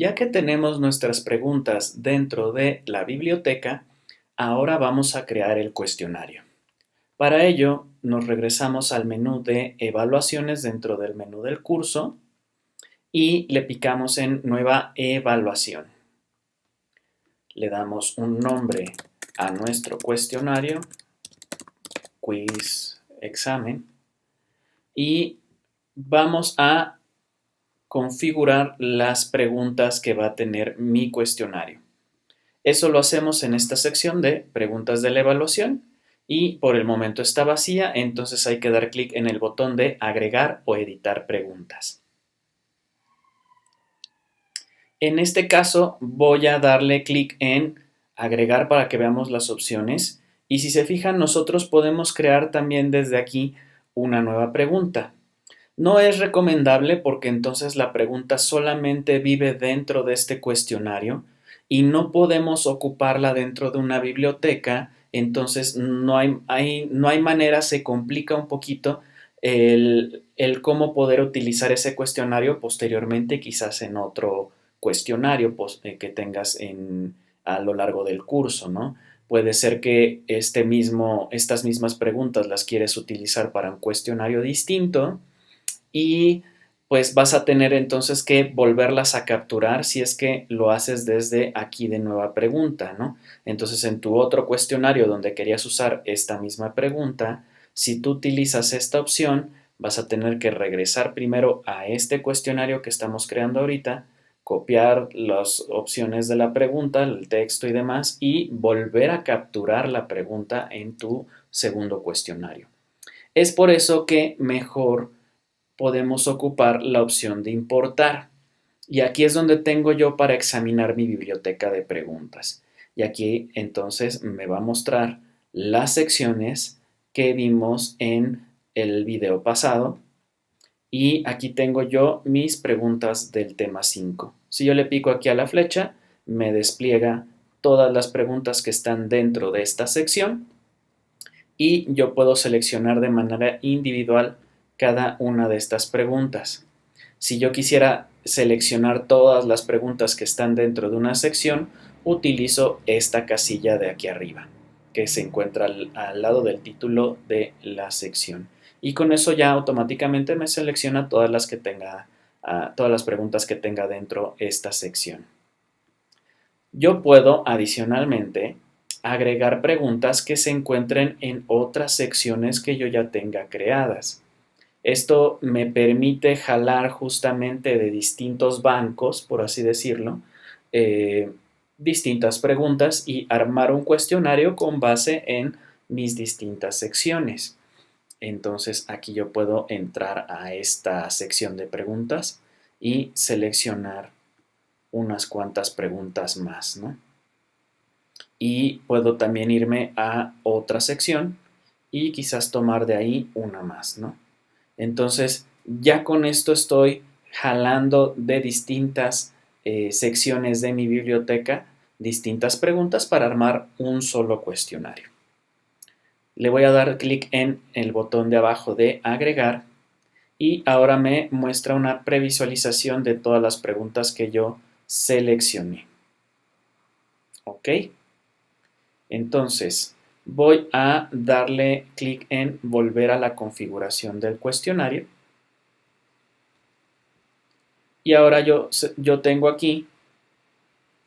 Ya que tenemos nuestras preguntas dentro de la biblioteca, ahora vamos a crear el cuestionario. Para ello, nos regresamos al menú de evaluaciones dentro del menú del curso y le picamos en Nueva evaluación. Le damos un nombre a nuestro cuestionario, quiz examen, y vamos a configurar las preguntas que va a tener mi cuestionario. Eso lo hacemos en esta sección de preguntas de la evaluación y por el momento está vacía, entonces hay que dar clic en el botón de agregar o editar preguntas. En este caso voy a darle clic en agregar para que veamos las opciones y si se fijan nosotros podemos crear también desde aquí una nueva pregunta. No es recomendable porque entonces la pregunta solamente vive dentro de este cuestionario y no podemos ocuparla dentro de una biblioteca, entonces no hay manera, se complica un poquito el cómo poder utilizar ese cuestionario posteriormente, quizás en otro cuestionario que tengas a lo largo del curso, ¿no? Puede ser que estas mismas preguntas las quieres utilizar para un cuestionario distinto y pues vas a tener entonces que volverlas a capturar si es que lo haces desde aquí de nueva pregunta, ¿no? Entonces en tu otro cuestionario donde querías usar esta misma pregunta, si tú utilizas esta opción, vas a tener que regresar primero a este cuestionario que estamos creando ahorita, copiar las opciones de la pregunta, el texto y demás, y volver a capturar la pregunta en tu segundo cuestionario. Es por eso que mejor podemos ocupar la opción de importar. Y aquí es donde tengo yo para examinar mi biblioteca de preguntas. Y aquí entonces me va a mostrar las secciones que vimos en el video pasado. Y aquí tengo yo mis preguntas del tema 5. Si yo le pico aquí a la flecha, me despliega todas las preguntas que están dentro de esta sección y yo puedo seleccionar de manera individual cada una de estas preguntas. Si yo quisiera seleccionar todas las preguntas que están dentro de una sección, utilizo esta casilla de aquí arriba, que se encuentra al lado del título de la sección. Y con eso ya automáticamente me selecciona todas las que tenga, todas las preguntas que tenga dentro esta sección. Yo puedo adicionalmente agregar preguntas que se encuentren en otras secciones que yo ya tenga creadas. Esto me permite jalar justamente de distintos bancos, por así decirlo, eh, distintas preguntas y armar un cuestionario con base en mis distintas secciones. Entonces aquí yo puedo entrar a esta sección de preguntas y seleccionar unas cuantas preguntas más, ¿no? Y puedo también irme a otra sección y quizás tomar de ahí una más, ¿no? Entonces, ya con esto estoy jalando de distintas secciones de mi biblioteca distintas preguntas para armar un solo cuestionario. Le voy a dar clic en el botón de abajo de agregar y ahora me muestra una previsualización de todas las preguntas que yo seleccioné. ¿Ok? Entonces, voy a darle clic en volver a la configuración del cuestionario. Y ahora yo tengo aquí,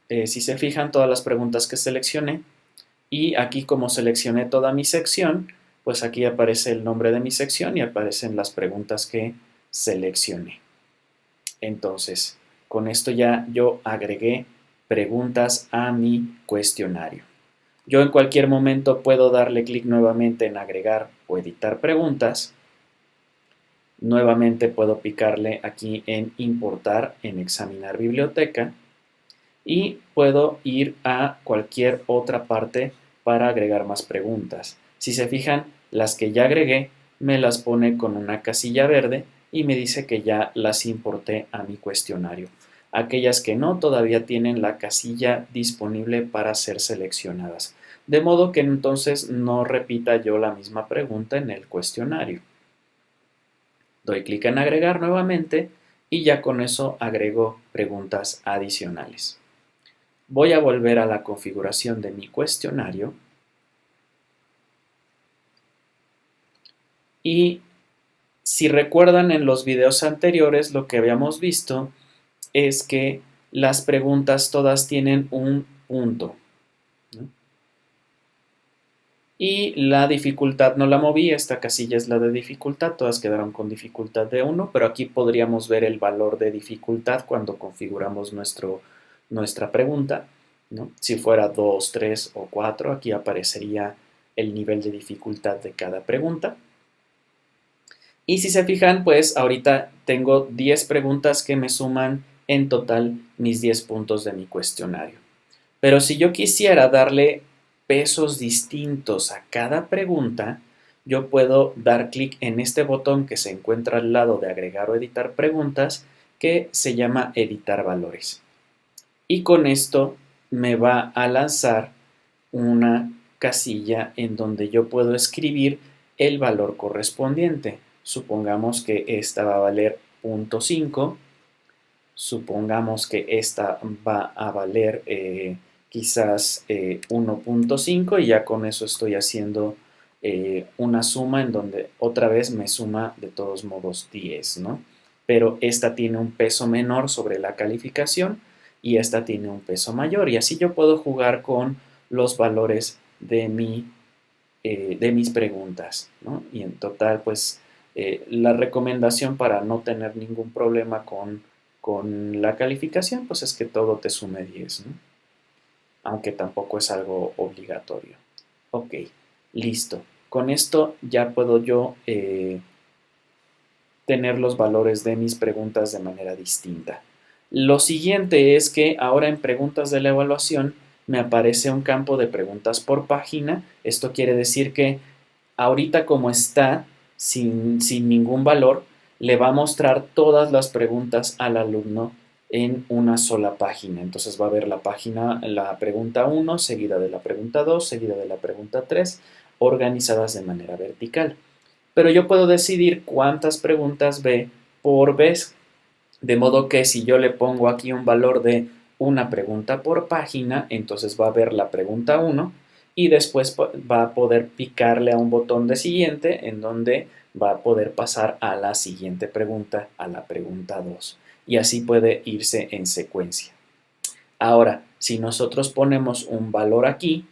si se fijan, todas las preguntas que seleccioné. Y aquí como seleccioné toda mi sección, pues aquí aparece el nombre de mi sección y aparecen las preguntas que seleccioné. Entonces, con esto ya yo agregué preguntas a mi cuestionario. Yo en cualquier momento puedo darle clic nuevamente en agregar o editar preguntas. Nuevamente puedo picarle aquí en importar, en examinar biblioteca y puedo ir a cualquier otra parte para agregar más preguntas. Si se fijan, las que ya agregué me las pone con una casilla verde y me dice que ya las importé a mi cuestionario. Aquellas que no todavía tienen la casilla disponible para ser seleccionadas. De modo que entonces no repita yo la misma pregunta en el cuestionario. Doy clic en agregar nuevamente y ya con eso agrego preguntas adicionales. Voy a volver a la configuración de mi cuestionario y si recuerdan en los videos anteriores lo que habíamos visto es que las preguntas todas tienen un punto, ¿no? Y la dificultad no la moví, esta casilla es la de dificultad, todas quedaron con dificultad de 1, pero aquí podríamos ver el valor de dificultad cuando configuramos nuestra pregunta, ¿no? Si fuera 2, 3 o 4, aquí aparecería el nivel de dificultad de cada pregunta. Y si se fijan, pues ahorita tengo 10 preguntas que me suman en total mis 10 puntos de mi cuestionario. Pero si yo quisiera darle pesos distintos a cada pregunta, yo puedo dar clic en este botón que se encuentra al lado de agregar o editar preguntas, que se llama editar valores. Y con esto me va a lanzar una casilla en donde yo puedo escribir el valor correspondiente. Supongamos que esta va a valer 0.5. Supongamos que esta va a valer quizás 1.5 y ya con eso estoy haciendo una suma en donde otra vez me suma de todos modos 10, ¿no? Pero esta tiene un peso menor sobre la calificación y esta tiene un peso mayor y así yo puedo jugar con los valores de mis preguntas, ¿no? Y en total, pues la recomendación para no tener ningún problema con la calificación, pues es que todo te sume 10, ¿no? Aunque tampoco es algo obligatorio. Ok, listo. Con esto ya puedo yo tener los valores de mis preguntas de manera distinta. Lo siguiente es que ahora en preguntas de la evaluación me aparece un campo de preguntas por página. Esto quiere decir que ahorita como está sin ningún valor, le va a mostrar todas las preguntas al alumno en una sola página. Entonces va a ver la pregunta 1, seguida de la pregunta 2, seguida de la pregunta 3, organizadas de manera vertical. Pero yo puedo decidir cuántas preguntas ve por vez. De modo que si yo le pongo aquí un valor de una pregunta por página, entonces va a ver la pregunta 1 y después va a poder picarle a un botón de siguiente en donde va a poder pasar a la siguiente pregunta, a la pregunta 2. Y así puede irse en secuencia. Ahora, si nosotros ponemos un valor aquí,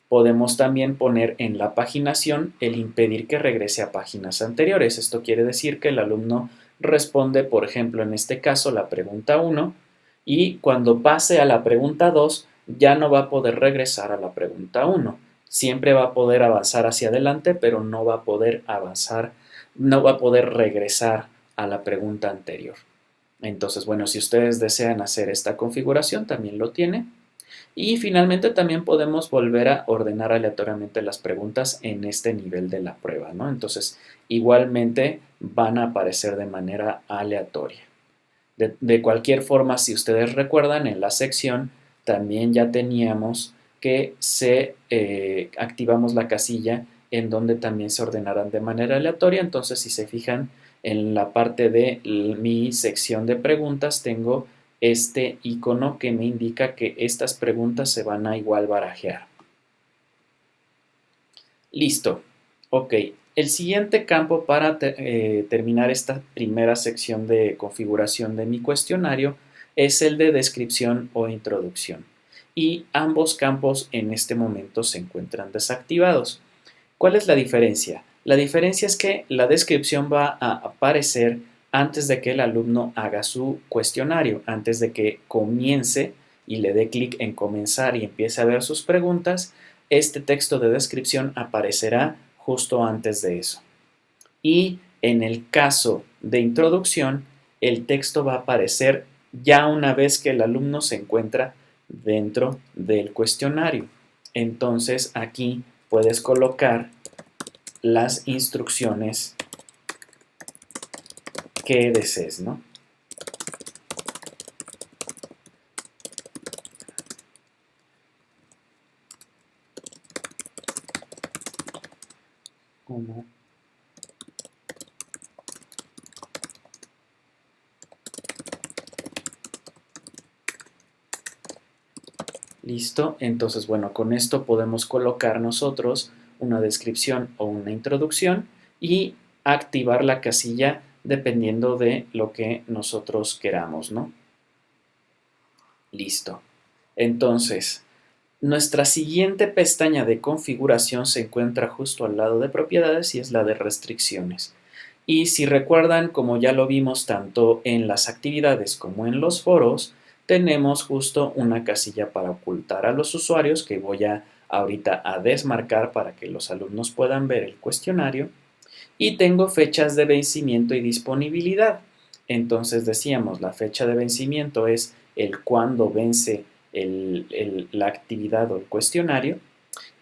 podemos también poner en la paginación el impedir que regrese a páginas anteriores. Esto quiere decir que el alumno responde, por ejemplo, en este caso, la pregunta 1 y cuando pase a la pregunta 2 ya no va a poder regresar a la pregunta 1. Siempre va a poder avanzar hacia adelante, pero no va a poder avanzar, no va a poder regresar a la pregunta anterior. Entonces, bueno, si ustedes desean hacer esta configuración, también lo tiene. Y finalmente también podemos volver a ordenar aleatoriamente las preguntas en este nivel de la prueba, ¿no? Entonces, igualmente van a aparecer de manera aleatoria. De cualquier forma, si ustedes recuerdan, en la sección también ya teníamos que activamos la casilla en donde también se ordenarán de manera aleatoria. Entonces, si se fijan en la parte de mi sección de preguntas, tengo este icono que me indica que estas preguntas se van a igual barajear. Listo. Ok. El siguiente campo para terminar esta primera sección de configuración de mi cuestionario es el de descripción o introducción. Y ambos campos en este momento se encuentran desactivados. ¿Cuál es la diferencia? La diferencia es que la descripción va a aparecer antes de que el alumno haga su cuestionario, antes de que comience y le dé clic en comenzar y empiece a ver sus preguntas, este texto de descripción aparecerá justo antes de eso. Y en el caso de introducción, el texto va a aparecer ya una vez que el alumno se encuentra dentro del cuestionario. Entonces aquí puedes colocar las instrucciones que desees, ¿no? Como ¿Listo? Entonces, bueno, con esto podemos colocar nosotros una descripción o una introducción y activar la casilla dependiendo de lo que nosotros queramos, ¿no? Listo. Entonces, nuestra siguiente pestaña de configuración se encuentra justo al lado de propiedades y es la de restricciones. Y si recuerdan, como ya lo vimos tanto en las actividades como en los foros, tenemos justo una casilla para ocultar a los usuarios que voy a ahorita a desmarcar para que los alumnos puedan ver el cuestionario. Y tengo fechas de vencimiento y disponibilidad. Entonces decíamos, la fecha de vencimiento es el cuándo vence la actividad o el cuestionario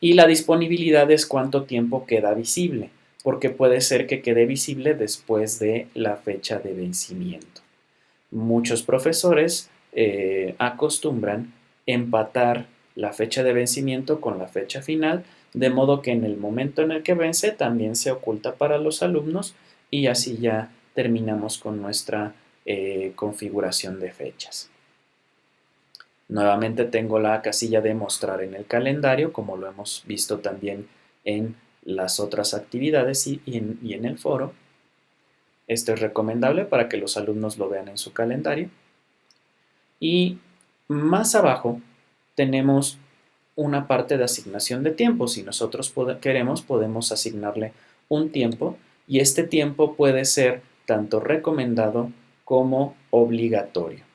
y la disponibilidad es cuánto tiempo queda visible, porque puede ser que quede visible después de la fecha de vencimiento. Muchos profesores acostumbran empatar la fecha de vencimiento con la fecha final, de modo que en el momento en el que vence también se oculta para los alumnos y así ya terminamos con nuestra configuración de fechas. Nuevamente tengo la casilla de mostrar en el calendario, como lo hemos visto también en las otras actividades y en el foro. Esto es recomendable para que los alumnos lo vean en su calendario. Y más abajo tenemos una parte de asignación de tiempo. Si nosotros queremos, podemos asignarle un tiempo y este tiempo puede ser tanto recomendado como obligatorio.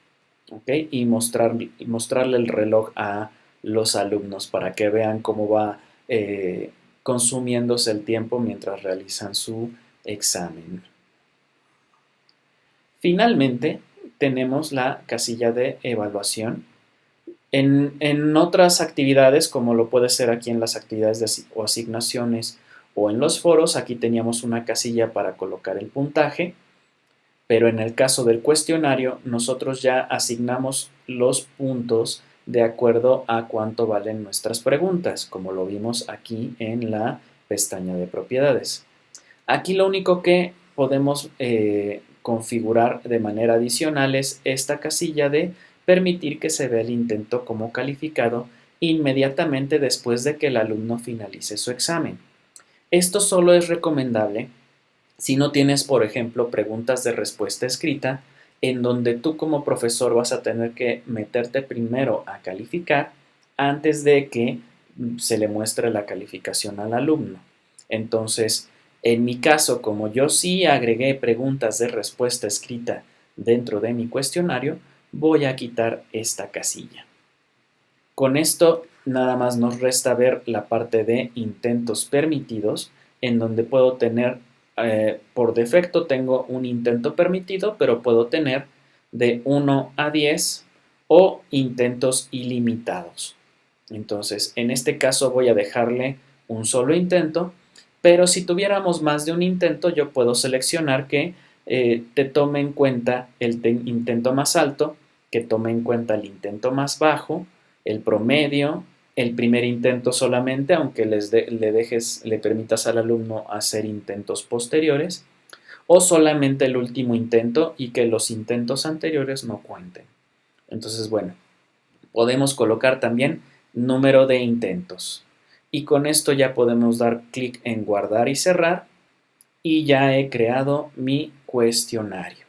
¿Okay? Y mostrarle el reloj a los alumnos para que vean cómo va consumiéndose el tiempo mientras realizan su examen. Finalmente, tenemos la casilla de evaluación. En otras actividades, como lo puede ser aquí en las actividades o asignaciones o en los foros, aquí teníamos una casilla para colocar el puntaje, pero en el caso del cuestionario, nosotros ya asignamos los puntos de acuerdo a cuánto valen nuestras preguntas, como lo vimos aquí en la pestaña de propiedades. Aquí lo único que podemos configurar de manera adicional es esta casilla de permitir que se vea el intento como calificado inmediatamente después de que el alumno finalice su examen. Esto solo es recomendable si no tienes, por ejemplo, preguntas de respuesta escrita en donde tú como profesor vas a tener que meterte primero a calificar antes de que se le muestre la calificación al alumno. Entonces, en mi caso, como yo sí agregué preguntas de respuesta escrita dentro de mi cuestionario, voy a quitar esta casilla. Con esto nada más nos resta ver la parte de intentos permitidos, en donde puedo tener, por defecto tengo un intento permitido, pero puedo tener de 1 a 10 o intentos ilimitados. Entonces, en este caso voy a dejarle un solo intento, pero si tuviéramos más de un intento, yo puedo seleccionar que te tome en cuenta el intento más alto, que tome en cuenta el intento más bajo, el promedio, el primer intento solamente, aunque le permitas al alumno hacer intentos posteriores, o solamente el último intento y que los intentos anteriores no cuenten. Entonces, bueno, podemos colocar también número de intentos. Y con esto ya podemos dar clic en guardar y cerrar y ya he creado mi cuestionario.